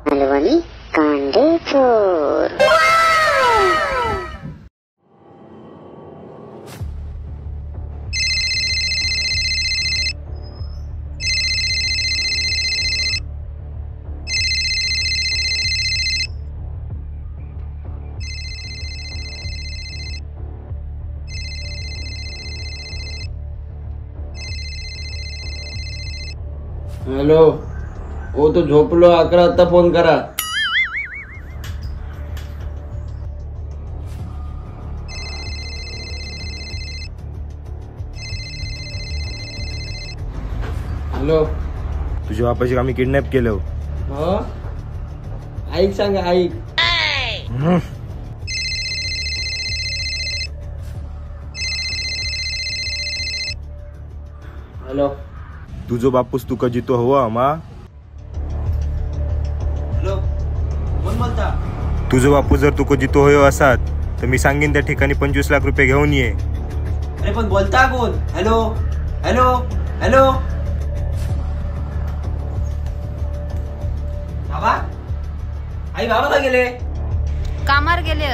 Malvani कांडेचोर. Hello, ओ तो झोपलो, 11 वाजता फोन करा. हॅलो, तुझ्या बापाशी आम्ही किडनॅप केलं. हो ऐक, सांगा ऐक. हॅलो, तुझो बापूस तुका जितो हवा मा. हॅलो, कोण बोलता? तुझो बापू जर तुका जितो होयो असात तर मी सांगेन त्या ठिकाणी 25 लाख रुपये घेऊन ये. अरे पण बोलता कोण? हॅलो हॅलो हॅलो, बाबा, आई बाबा का गेले? कामार गेले.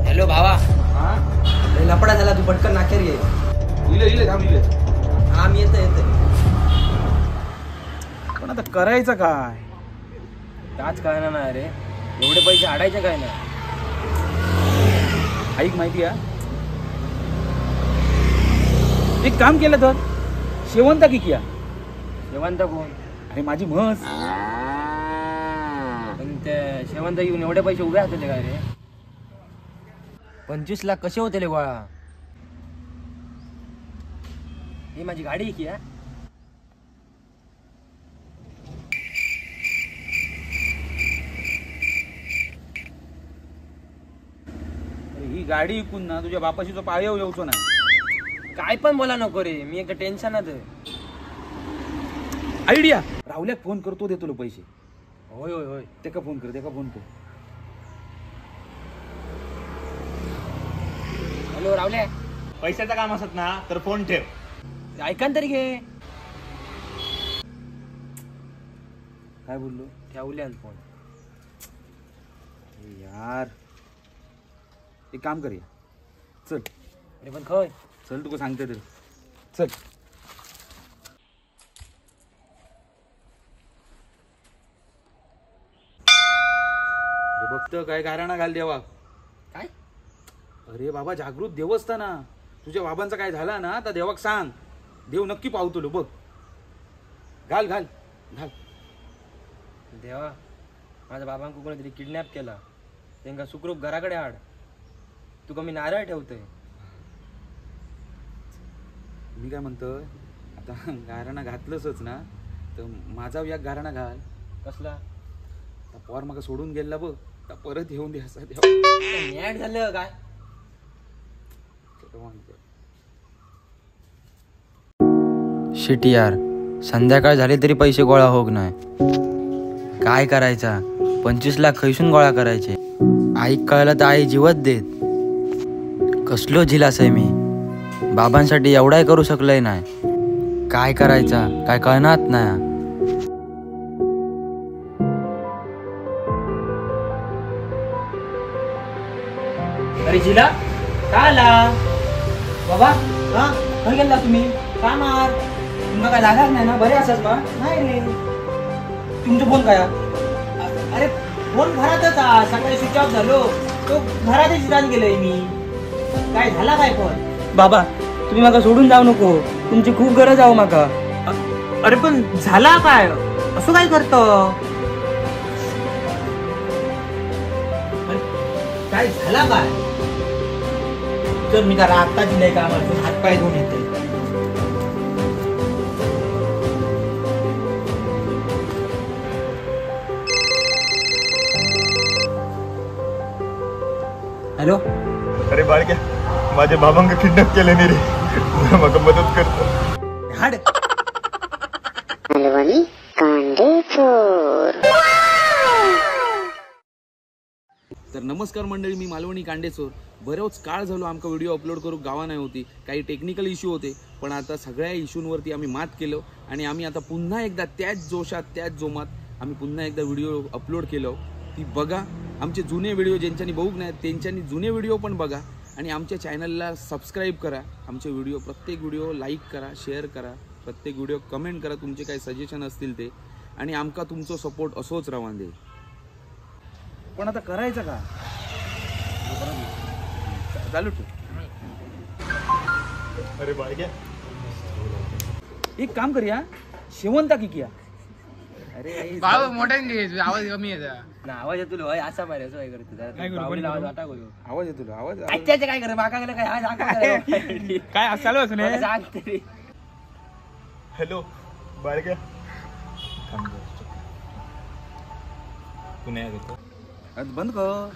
हॅलो भावा, लपडा झाला, तू पटकन नाखेर ये. हा मी येतो. पण आता करायचं काय? काच काय ना रे, एवढे पैसे आडायचे काय ना. ऐक माहिती आहे, एक काम केलं तर शेवंता की किया. शेवंत कोण? अरे माझी म्हस. पण त्या शेवंत घेऊन एवढे पैसे उभे होते काय रे? 25 लाख कसे होते रे गोळा? ही माझी गाडी आहे की या. ही गाडी विकून ना तुझ्या बापाशी तो पाय येऊचो नाही. काय पण बोला नको रे, मी एक टेन्शनात. आयडिया, राहुल्याक फोन करतो, दे तुला पैसे. होय होय होय, ते का फोन कर. हॅलो रावल्या, पैशाचं काम असत ना तर फोन ठेव. ऐकान तरी घे. काय बोललो? ठेवल्या फोन. यार एक काम करूया, चल. अरे पण खय चल, तुका सांगते तर चल. बघत काय गाराणा घाल देवा. काय? अरे बाबा, जागृत देवस्थान. तुझ्या बाबांचा काय झाला ना तर देवाक सांग, देव नक्की पावतलो. बघ, घाल घाल घाल. देवा, माझ्या बाबांक कोणीतरी किडनॅप केला, त्यांना सुखरूप घराकडे आड. तुका मी नारळ ठेवतोय. मी काय म्हणतोय, आता गाराणा घातलंच ना तर माझा या गाराणा घाल. कसला? पोर मग सोडून गेला बघ, तर परत येऊन दे असा देव. मॅट झालं काय? शिट यार, संध्याकाळ झाली तरी पैसे गोळा होत नाही. काय करायचा? 25 लाख खैसून गोळा करायचे? आईक कळलं तर आई जीवत देत. कसलो झिलास आहे मी, बाबांसाठी एवढाही करू शकलोय नाही. काय करायचा काय कळणार नाही. अरे जिला काय आला बाबा? हा खय गेला तुम्ही? का मार तुमका काय लागत नाही ना? बरे असच बा? नाही रे. तुमचा फोन काय? अरे फोन घरातच आ, सकाळी स्विच ऑफ झालो, तो घरातच राहून गेलोय मी. काय झाला काय पण? बाबा तुम्ही माका सोडून जाऊ नको, तुमची खूप गरज आहे माका. अरे पण झाला काय? असं काय करतो? काय झाला काय? तर मी का रागता दिलाय का? मला हातपाय धुवून येते. हॅलो अरे बाळक्या माझ्या बाबांक किडनॅप केले नाही रे मग मदत करतो हाड मालवणी कांदे चोर. तर नमस्कार मंडळी, मी मालवणी कांडेचोर. बरोच काळ झालो आमका व्हिडिओ अपलोड करू गावा नाही होती. काही टेक्निकल इश्यू होते, पण आता सगळ्या इश्यूंवरती आम्ही मात केलो आणि आम्ही आता पुन्हा एकदा त्याच जोशात त्याच जोमात आम्ही पुन्हा एकदा व्हिडिओ अपलोड केलो. ती बघा. आमचे जुने व्हिडिओ ज्यांच्यानी बघूक नाही त्यांच्यानी जुने व्हिडिओ पण बघा आणि आमच्या चॅनलला सबस्क्राईब करा. आमचे व्हिडिओ प्रत्येक व्हिडिओ लाईक करा, शेअर करा, प्रत्येक व्हिडिओ कमेंट करा, तुमचे काही सजेशन असतील ते. आणि आमका तुमचा सपोर्ट असोच राहून दे. पण आता करायचं का? चालू ठेव. अरे बाळक्या एक काम करूया, शेवंता की किया. अरे मोठ्याने घे, आवाज कमी येता. ना आवाज येतो असा पाहिजे असं काय करते आवाज वाटा करू आवाज येतो तुला? आवाज आजच्या काय करे माका गेलं काय काय असाल असं सांग तरी. हॅलो बाळक्या तू नाही बंद कर.